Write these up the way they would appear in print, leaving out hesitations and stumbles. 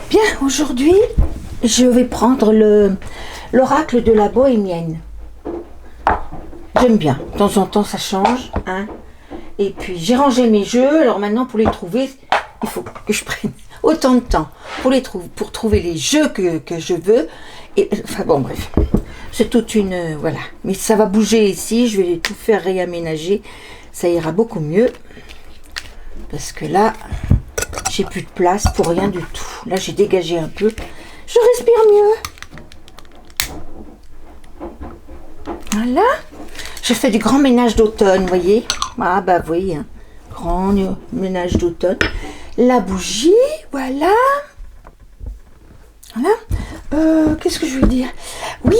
Bien, aujourd'hui, je vais prendre l'oracle de la bohémienne. J'aime bien, de temps en temps ça change, hein. Et puis j'ai rangé mes jeux, alors maintenant pour les trouver, il faut que je prenne autant de temps pour trouver les jeux que je veux. Et, enfin bon, bref, c'est toute une... voilà, mais ça va bouger ici, je vais tout faire réaménager, ça ira beaucoup mieux. Parce que là, j'ai plus de place pour rien du tout. Là, j'ai dégagé un peu, je respire mieux. Voilà. Je fais du grand ménage d'automne, vous voyez. Ah bah vous voyez, hein. Grand ménage d'automne. La bougie, voilà. Voilà. Qu'est-ce que je veux dire? Oui,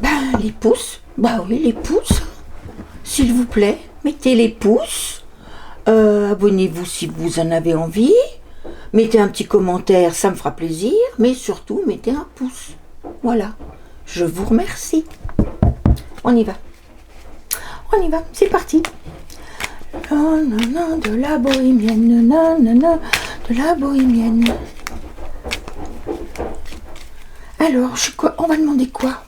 ben les pouces. Bah oui, les pouces. S'il vous plaît, mettez les pouces. Abonnez-vous si vous en avez envie. Mettez un petit commentaire, ça me fera plaisir. Mais surtout, mettez un pouce. Voilà. Je vous remercie. On y va. On y va, c'est parti. Nanana, de la bohémienne, nanana, de la bohémienne. Alors, on va demander quoi?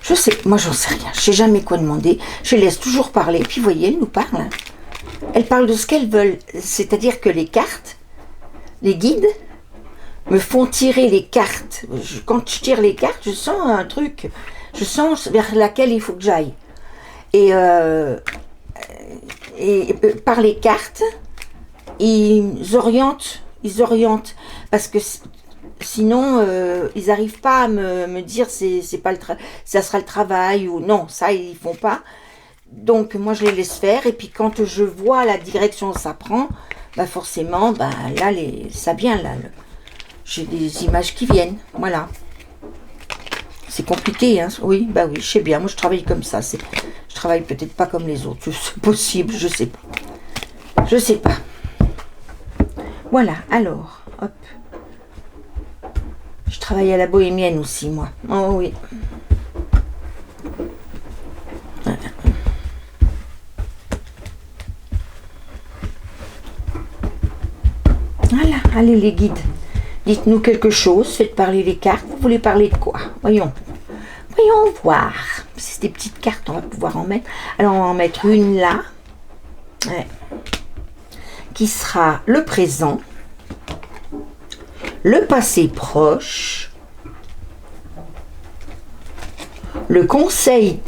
Je sais, moi j'en sais rien, je sais jamais quoi demander. Je laisse toujours parler, puis vous voyez, elle nous parle. Hein. Elle parle de ce qu'elles veulent, c'est-à-dire que les cartes, les guides, me font tirer les cartes. Quand je tire les cartes, je sens un truc, je sens vers laquelle il faut que j'aille. Et par les cartes, ils orientent, parce que sinon, ils n'arrivent pas à me dire c'est pas ça sera le travail ou non, ça ils font pas. Donc moi je les laisse faire et puis quand je vois la direction que ça prend, bah forcément, bah là ça vient là. J'ai des images qui viennent, voilà. C'est compliqué, hein. Oui, bah oui, je sais bien. Moi, je travaille comme ça. Je travaille peut-être pas comme les autres. C'est possible, je sais pas. Je sais pas. Voilà, alors, hop. Je travaille à la bohémienne aussi, moi. Oh oui. Voilà, allez les guides. Dites-nous quelque chose, faites parler les cartes. Vous voulez parler de quoi? Voyons voir. C'est des petites cartes, on va pouvoir en mettre. Alors, on va en mettre une là. Ouais. Qui sera le présent. Le passé proche. Le conseil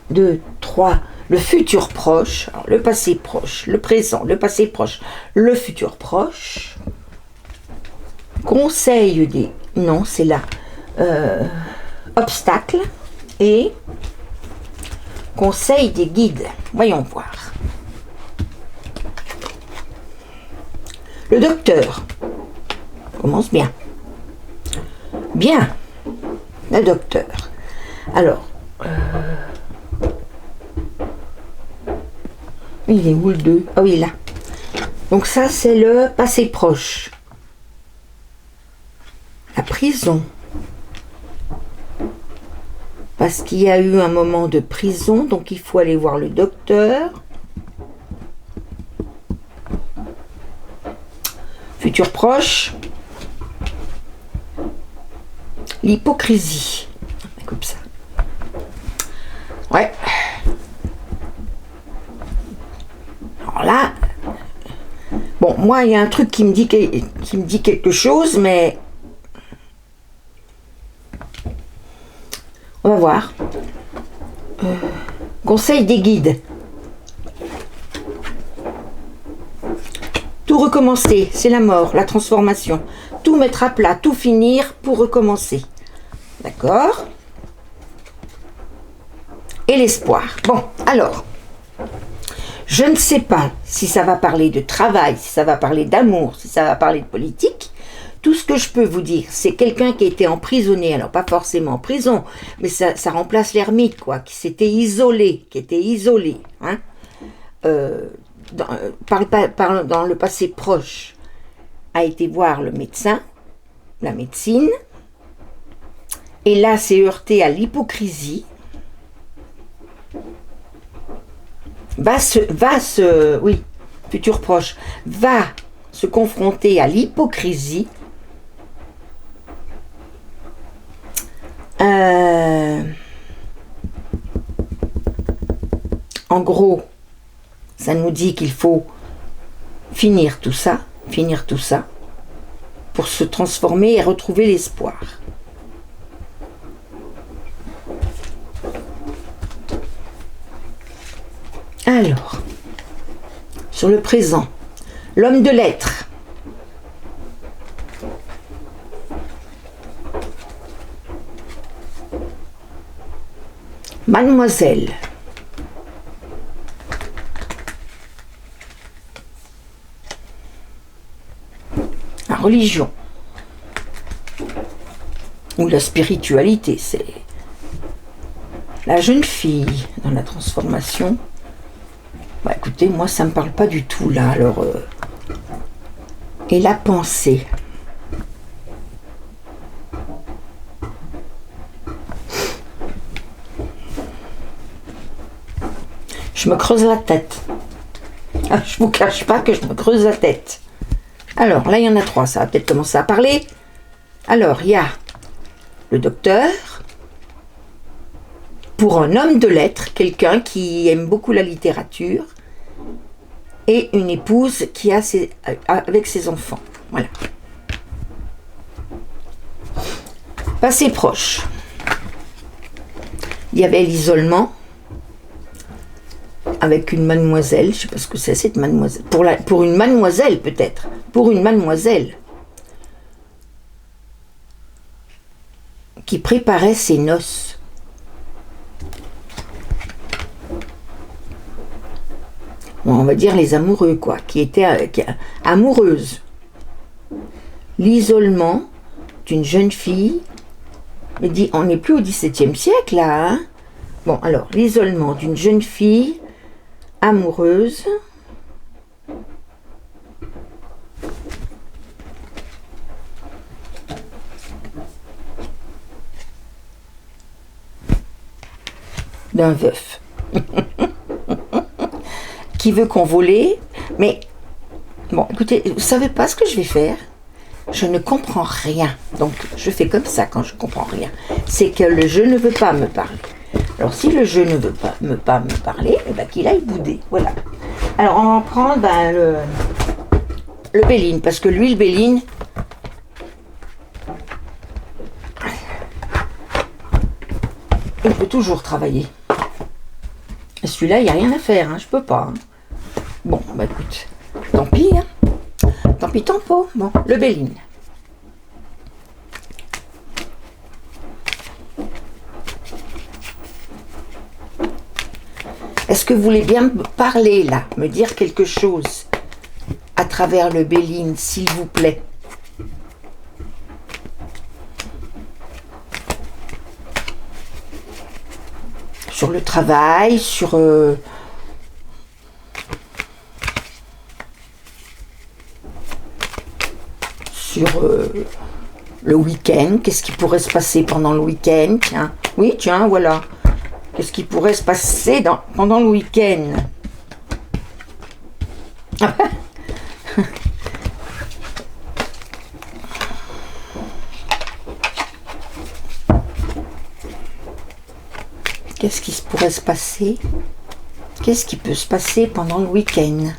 de 3. Le futur proche. Alors, le passé proche. Le présent. Le passé proche. Le futur proche. Conseil des... Non, c'est là. Obstacles et conseil des guides. Voyons voir. Le docteur. Commence bien. Bien. Le docteur. Alors. Il est où le 2? Ah oui, là. Donc ça, c'est le passé proche. La prison. Parce qu'il y a eu un moment de prison, donc il faut aller voir le docteur. Futur proche. L'hypocrisie. Comme ça. Ouais. Alors là, bon, moi, il y a un truc qui me dit quelque chose, mais on va voir. Conseil des guides. Tout recommencer, c'est la mort, la transformation. Tout mettre à plat, tout finir pour recommencer. D'accord? Et l'espoir. Bon, alors, je ne sais pas si ça va parler de travail, si ça va parler d'amour, si ça va parler de politique. Tout ce que je peux vous dire, c'est quelqu'un qui a été emprisonné, alors pas forcément en prison, mais ça remplace l'ermite, quoi, qui s'était isolé, hein, dans le passé proche, a été voir le médecin, la médecine, et là s'est heurté à l'hypocrisie, futur proche, va se confronter à l'hypocrisie, En gros, ça nous dit qu'il faut finir tout ça, pour se transformer et retrouver l'espoir. Alors, sur le présent, l'homme de lettres. Mademoiselle. La religion. Ou la spiritualité, c'est la jeune fille dans la transformation. Bah écoutez, moi ça me parle pas du tout là, alors et la pensée. Je me creuse la tête. Ah, je vous cache pas que je me creuse la tête. Alors là il y en a 3, ça va peut-être commencer à parler. Alors il y a le docteur. Pour un homme de lettres, quelqu'un qui aime beaucoup la littérature, et une épouse qui a avec ses enfants. Voilà. Passé proche. Il y avait l'isolement avec une mademoiselle, je ne sais pas ce que c'est cette mademoiselle. Pour une mademoiselle peut-être. Pour une mademoiselle qui préparait ses noces. On va dire les amoureux, quoi, qui étaient amoureuses. L'isolement d'une jeune fille, mais dit, on n'est plus au XVIIe siècle, là, hein. Bon, alors, l'isolement d'une jeune fille amoureuse d'un veuf. Qui veut convoler, mais bon, écoutez, vous savez pas ce que je vais faire? Je ne comprends rien, donc je fais comme ça quand je comprends rien. C'est que le jeu ne veut pas me parler. Alors si le jeu ne veut pas me parler, eh ben, qu'il aille bouder, voilà. Alors on va prendre le Béline, parce que lui, le Béline, il peut toujours travailler. Et celui-là, il n'y a rien à faire, hein, je peux pas. Hein. Bon, bah écoute, tant pis, hein. Tant pis, tant pis. Bon, le Béline. Est-ce que vous voulez bien me parler, là, me dire quelque chose à travers le Béline, s'il vous plaît? Sur le travail, sur le week-end. Qu'est-ce qui pourrait se passer pendant le week-end? Tiens, oui, tiens, voilà. Qu'est-ce qui pourrait se passer pendant le week-end? Qu'est-ce qui pourrait se passer? Qu'est-ce qui peut se passer pendant le week-end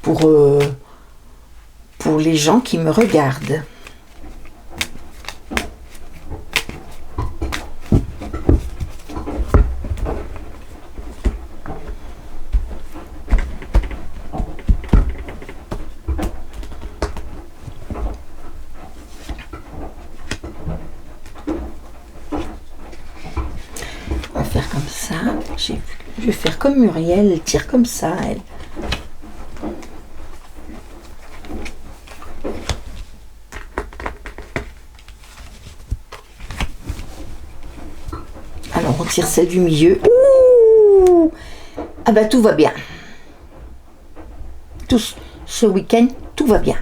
pour les gens qui me regardent? On va faire comme ça. Je vais faire comme Muriel, elle tire comme ça, elle. Alors on tire celle du milieu. Ouh! Ah bah tout va bien. Tout ce week-end, tout va bien.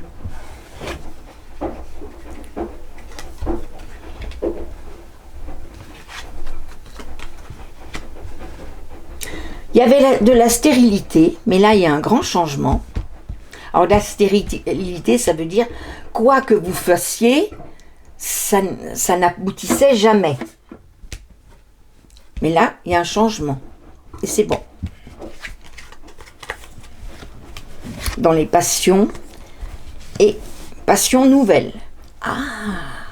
Il y avait de la stérilité, mais là il y a un grand changement. Alors la stérilité, ça veut dire quoi que vous fassiez, ça n'aboutissait jamais. Mais là, il y a un changement. Et c'est bon. Dans les passions et passions nouvelles. Ah.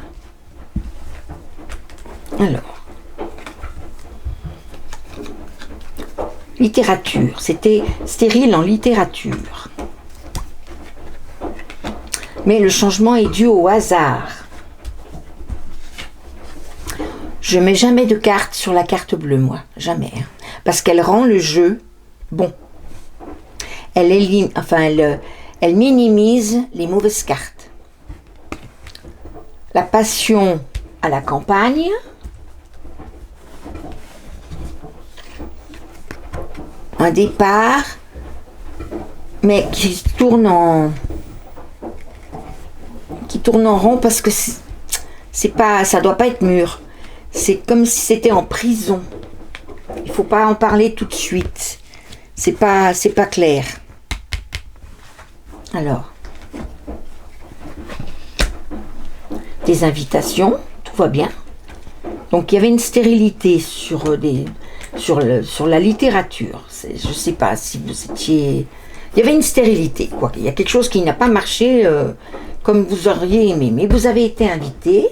Alors. Littérature. C'était stérile en littérature. Mais le changement est dû au hasard. Je mets jamais de carte sur la carte bleue, moi. Jamais. Hein. Parce qu'elle rend le jeu bon. Elle minimise les mauvaises cartes. La passion à la campagne. Un départ, mais qui tourne en rond parce que c'est pas, ça doit pas être mûr. C'est comme si c'était en prison. Il faut pas en parler tout de suite. C'est pas clair. Alors, des invitations, tout va bien. Donc il y avait une stérilité sur la littérature. Je sais pas si vous étiez. Il y avait une stérilité, quoi. Il y a quelque chose qui n'a pas marché comme vous auriez aimé. Mais vous avez été invité.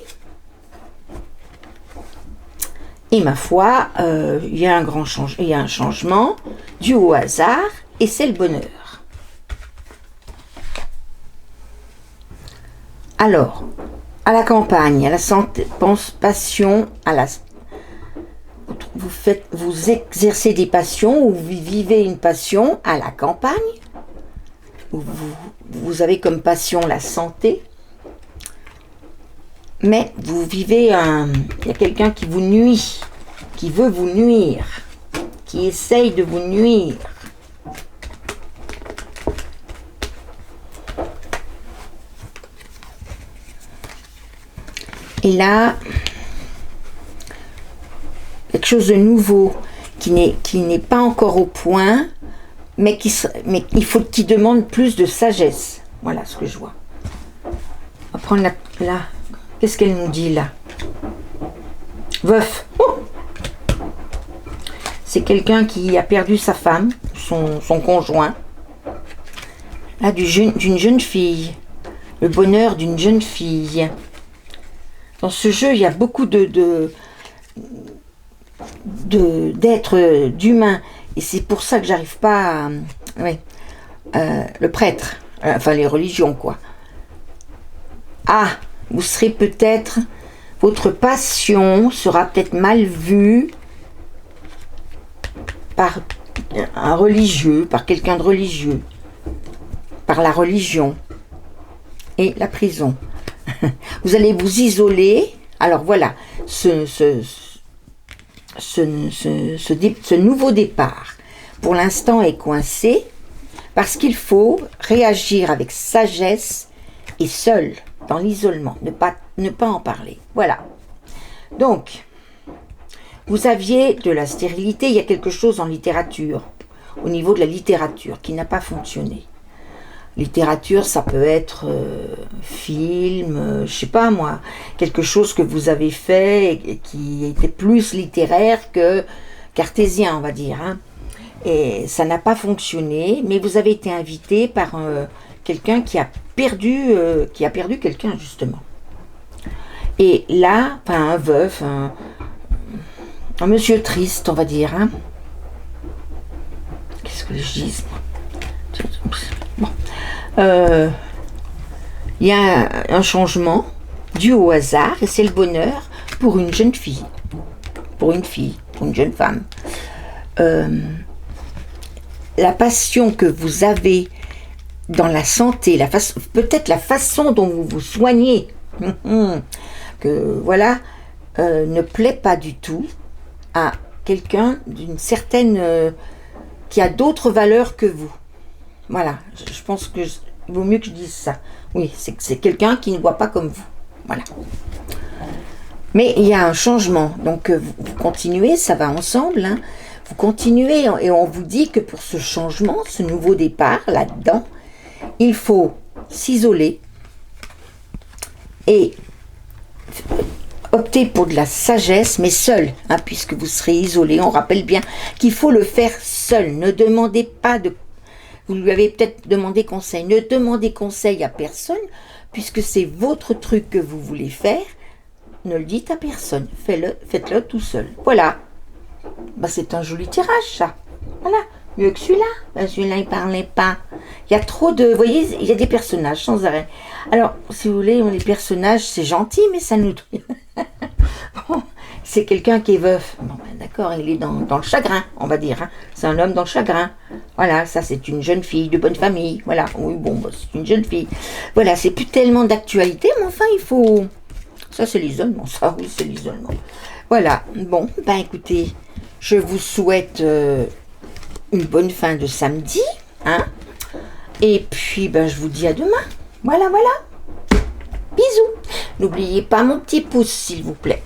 Et ma foi, il y a un changement dû au hasard, et c'est le bonheur. Alors, à la campagne, à la santé, passion, vous exercez des passions, ou vous vivez une passion à la campagne. Vous avez comme passion la santé. Mais vous vivez il y a quelqu'un qui vous nuit, qui veut vous nuire, qui essaye de vous nuire. Et là, quelque chose de nouveau qui n'est pas encore au point, mais qui demande plus de sagesse. Voilà ce que je vois. On va prendre là. Qu'est-ce qu'elle nous dit là? Veuf. Oh, c'est quelqu'un qui a perdu sa femme, son conjoint. Là, d'une jeune fille. Le bonheur d'une jeune fille. Dans ce jeu, il y a beaucoup d'êtres, d'humains. Et c'est pour ça que j'arrive pas à... le prêtre. Enfin, les religions, quoi. Ah, vous serez peut-être... Votre passion sera peut-être mal vue par un religieux, par quelqu'un de religieux, par la religion et la prison. Vous allez vous isoler. Alors voilà, ce nouveau départ, pour l'instant, est coincé parce qu'il faut réagir avec sagesse et seul, dans l'isolement, ne pas en parler. Voilà. Donc, vous aviez de la stérilité, il y a quelque chose en littérature, au niveau de la littérature, qui n'a pas fonctionné. Littérature, ça peut être film, je sais pas moi, quelque chose que vous avez fait et qui était plus littéraire que cartésien, on va dire. Hein. Et ça n'a pas fonctionné, mais vous avez été invité par quelqu'un qui a perdu quelqu'un, justement. Et là, un veuf, un monsieur triste, on va dire. Hein. Qu'est-ce que je dis, moi? Bon. Il y a un changement dû au hasard, et c'est le bonheur pour une jeune fille. Pour une jeune femme. La passion que vous avez dans la santé, peut-être la façon dont vous vous soignez, que voilà, ne plaît pas du tout à quelqu'un d'une certaine qui a d'autres valeurs que vous. Voilà, je pense que il vaut mieux que je dise ça. Oui, c'est quelqu'un qui ne voit pas comme vous. Voilà. Mais il y a un changement, donc vous continuez, ça va ensemble. Hein. Vous continuez et on vous dit que pour ce changement, ce nouveau départ là-dedans, il faut s'isoler et optez pour de la sagesse, mais seul, hein, puisque vous serez isolé. On rappelle bien qu'il faut le faire seul. Ne demandez pas de... Vous lui avez peut-être demandé conseil. Ne demandez conseil à personne, puisque c'est votre truc que vous voulez faire. Ne le dites à personne. Faites-le tout seul. Voilà. Bah, c'est un joli tirage, ça. Voilà. Mieux que celui-là. Ben, celui-là, il parlait pas. Il y a trop de... Vous voyez, il y a des personnages sans arrêt. Alors, si vous voulez, les personnages, c'est gentil, mais ça nous... Bon, c'est quelqu'un qui est veuf. Bon, ben, d'accord, il est dans le chagrin, on va dire. Hein. C'est un homme dans le chagrin. Voilà, ça, c'est une jeune fille de bonne famille. Voilà, oui, bon, bah, c'est une jeune fille. Voilà, c'est plus tellement d'actualité, mais enfin, il faut... Ça, c'est l'isolement. Ça, oui, c'est l'isolement. Voilà. Bon, ben, écoutez, je vous souhaite... une bonne fin de samedi, hein. Et puis, ben, je vous dis à demain. Voilà, voilà. Bisous. N'oubliez pas mon petit pouce, s'il vous plaît.